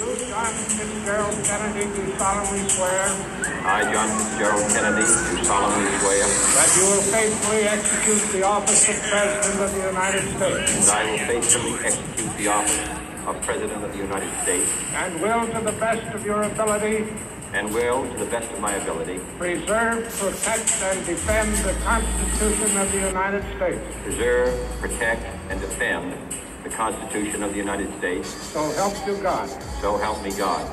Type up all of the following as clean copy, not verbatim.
You, John Fitzgerald Kennedy, do solemnly swear. I, John Fitzgerald Kennedy, do solemnly swear. That you will faithfully execute the office of President of the United States. And I will faithfully execute the office of President of the United States. And will, to the best of your ability, and will, to the best of my ability, preserve, protect, and defend the Constitution of the United States. Preserve, protect, and defend the Constitution of the United States. So help you God. So help me God.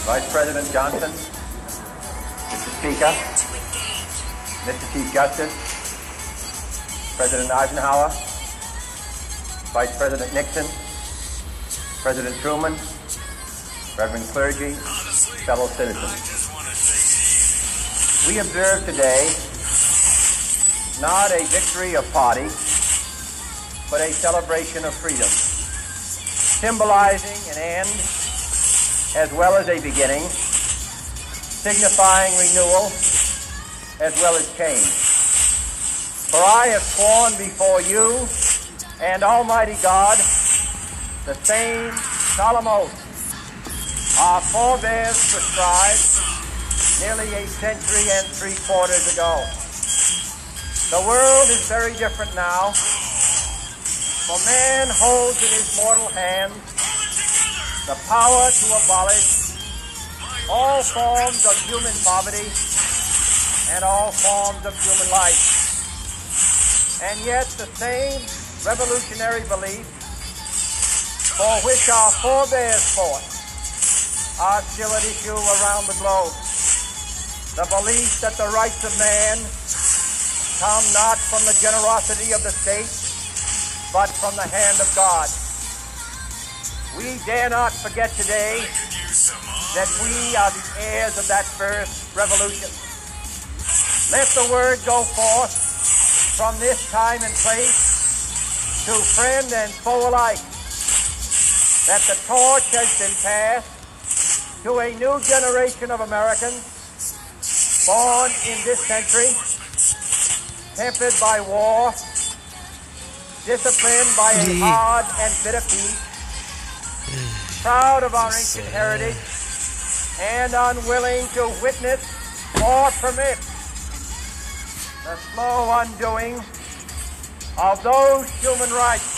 Vice President Johnson, Mr. Speaker, Mr. Chief Justice, President Eisenhower, Vice President Nixon, President Truman, Reverend clergy, fellow citizens. We observe today not a victory of party, but a celebration of freedom, symbolizing an end as well as a beginning, signifying renewal as well as change. For I have sworn before you and Almighty God the same solemn oath our forebears prescribed nearly a century and 3/4 ago. The world is very different now, for man holds in his mortal hand the power to abolish all forms of human poverty and all forms of human life. And yet the same revolutionary beliefs for which our forebears fought are still at issue around the globe. The belief that the rights of man come not from the generosity of the state, but from the hand of God. We dare not forget today that we are the heirs of that first revolution. Let the word go forth from this time and place to friend and foe alike that the torch has been passed to a new generation of Americans born in this century, tempered by war, disciplined by a hard and bitter peace, proud of our ancient heritage, and unwilling to witness or permit the slow undoing of those human rights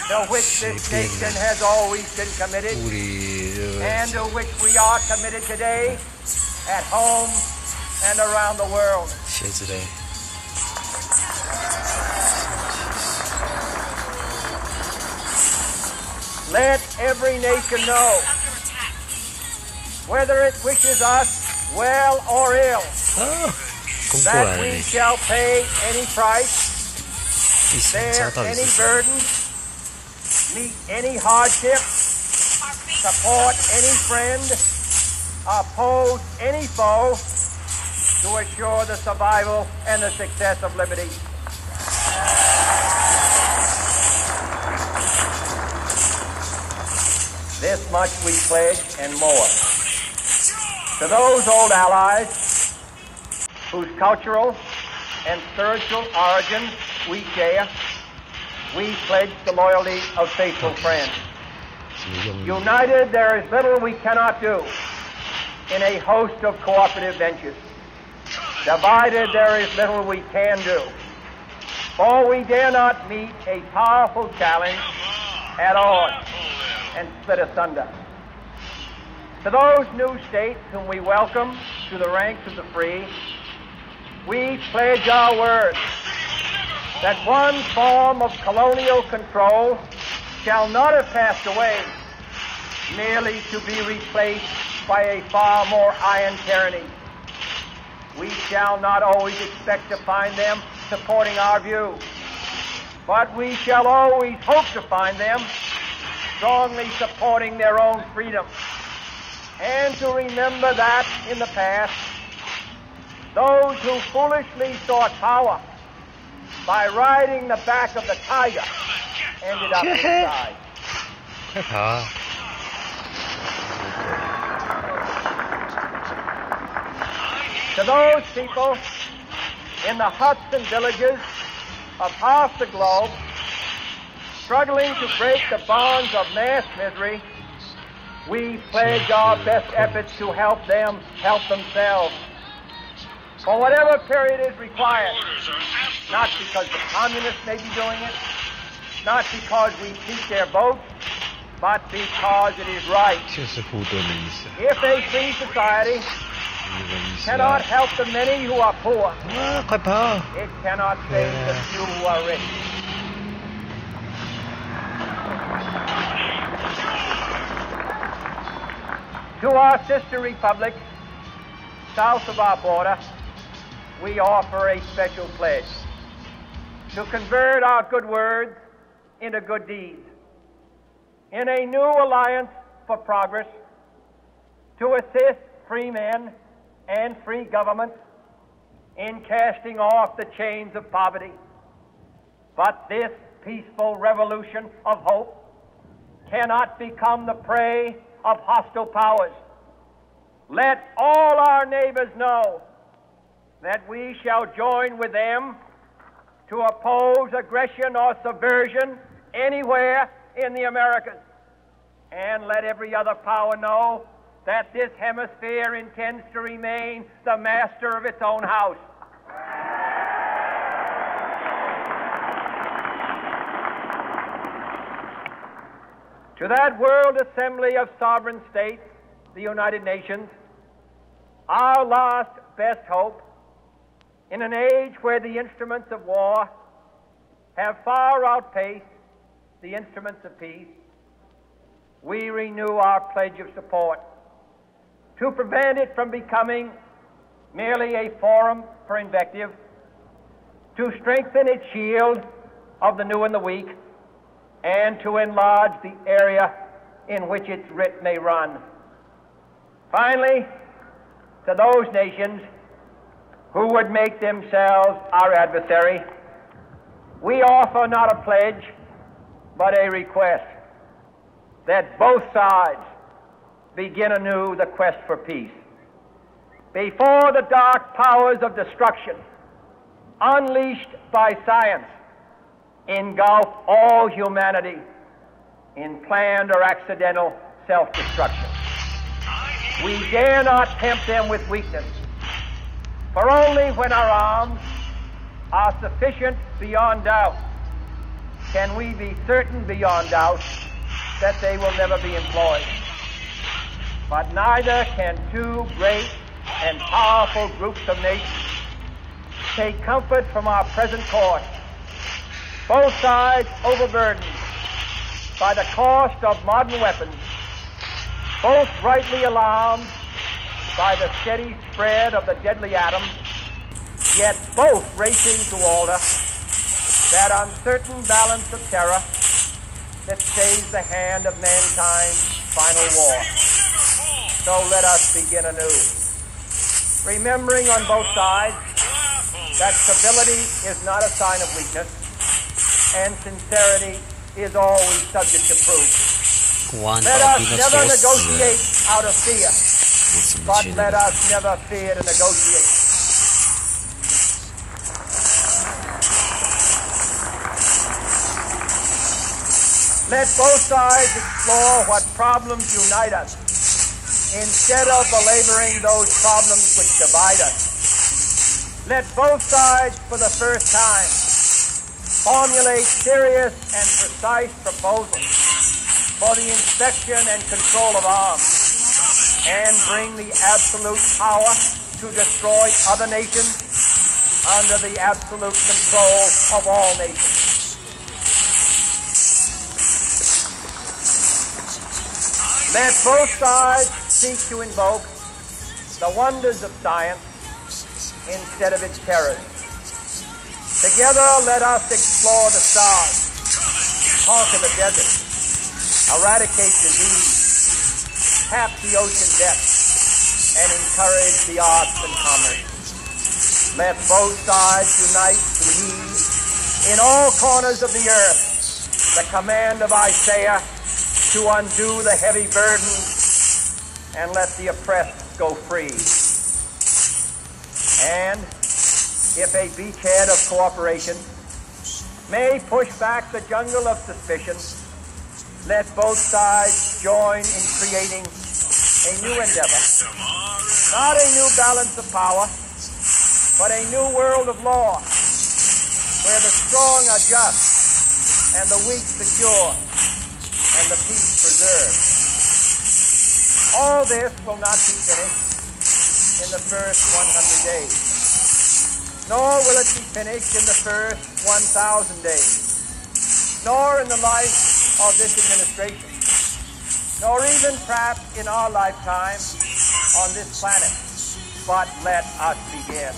to which this nation has always been committed, and to which we are committed today at home and around the world. Let every nation know, whether it wishes us well or ill, that we shall pay any price, bear any burden, meet any hardship, support any friend, oppose any foe, to assure the survival and the success of liberty. This much we pledge and more. To those old allies whose cultural and spiritual origins we share, we pledge the loyalty of faithful friends. United, there is little we cannot do in a host of cooperative ventures. Divided, there is little we can do, for we dare not meet a powerful challenge at odds and split asunder. To those new states whom we welcome to the ranks of the free, we pledge our word that one form of colonial control shall not have passed away, merely to be replaced by a far more iron tyranny. We shall not always expect to find them supporting our view, but we shall always hope to find them strongly supporting their own freedom, and to remember that in the past, those who foolishly sought power by riding the back of the tiger ended up inside. 快跑啊！ To those people in the huts and villages of half the globe struggling to break the bonds of mass misery, we pledge our best efforts to help them help themselves for whatever period is required, not because the communists may be doing it, not because we seek their votes, but because it is right. 就是护盾的意思。 If a free society cannot help the many who are poor, 啊，快跑！ it cannot save the few who are rich. To our sister republics south of our border, we offer a special pledge to convert our good words into good deeds. In a new alliance for progress, to assist free men and free governments in casting off the chains of poverty. But this peaceful revolution of hope cannot become the prey of hostile powers. Let all our neighbors know that we shall join with them to oppose aggression or subversion anywhere in the Americas. And let every other power know that this hemisphere intends to remain the master of its own house. To that World Assembly of Sovereign States, the United Nations, our last best hope, in an age where the instruments of war have far outpaced the instruments of peace, we renew our pledge of support to prevent it from becoming merely a forum for invective, to strengthen its shield of the new and the weak, and to enlarge the area in which its writ may run. Finally, to those nations who would make themselves our adversary, we offer not a pledge, but a request that both sides begin anew the quest for peace. Before the dark powers of destruction, unleashed by science, engulf all humanity in planned or accidental self-destruction. We dare not tempt them with weakness, for only when our arms are sufficient beyond doubt can we be certain beyond doubt that they will never be employed. But neither can two great and powerful groups of nations take comfort from our present course, both sides overburdened by the cost of modern weapons, both rightly alarmed by the steady spread of the deadly atom, yet both racing to alter that uncertain balance of terror that stays the hand of mankind's final war. So let us begin anew, remembering on both sides that civility is not a sign of weakness, and sincerity is always subject to proof. Let us never negotiate out of fear, but let us never fear to negotiate. Let both sides explore what problems unite us, instead of belaboring those problems which divide us. Let both sides, for the first time, formulate serious and precise proposals for the inspection and control of arms, and bring the absolute power to destroy other nations under the absolute control of all nations. Let both sides seek to invoke the wonders of science instead of its terrors. Together, let us explore the stars, conquer the desert, eradicate disease, tap the ocean depths, and encourage the arts and commerce. Let both sides unite to heed in all corners of the earth the command of Isaiah to undo the heavy burdens and let the oppressed go free. And if a beachhead of cooperation may push back the jungle of suspicion, let both sides join in creating a new endeavor. Not a new balance of power, but a new world of law, where the strong are just, and the weak secure, and the peace preserved. All this will not be finished in the first 100 days, nor will it be finished in the first 1,000 days, nor in the life of this administration, nor even perhaps in our lifetime on this planet. But let us begin.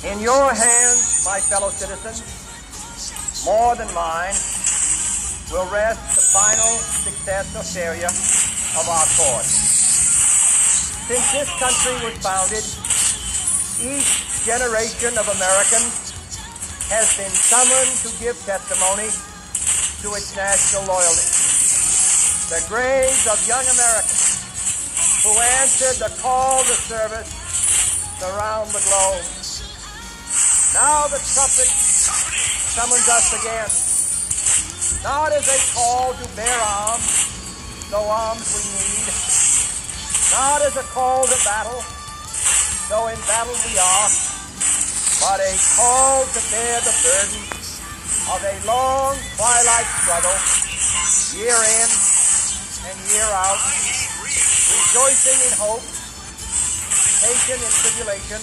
In your hands, my fellow citizens, more than mine, will rest the final success or failure of our cause. Since this country was founded, each generation of Americans has been summoned to give testimony to its national loyalty. The graves of young Americans who answered the call to service surround the globe. Now the trumpet summons us again, not as a call to bear arms, though arms we need, not as a call to battle, though in battle we are, but a call to bear the burden of a long twilight struggle, year in and year out, rejoicing in hope, patient in tribulation,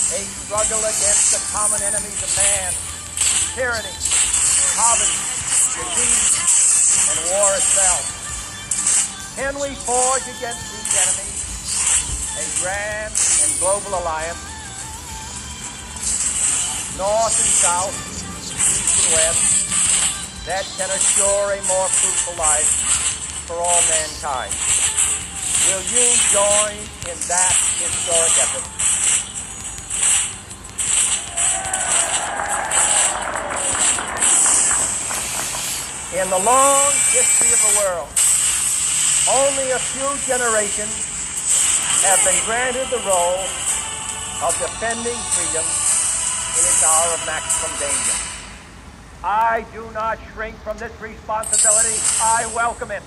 a struggle against the common enemies of man, tyranny, poverty, disease, and war itself. Can we forge against these enemies a grand and global alliance, north and south, east and west, that can assure a more fruitful life for all mankind? Will you join in that historic effort? In the long history of the world, only a few generations have been granted the role of defending freedom in its hour of maximum danger. I do not shrink from this responsibility. I welcome it.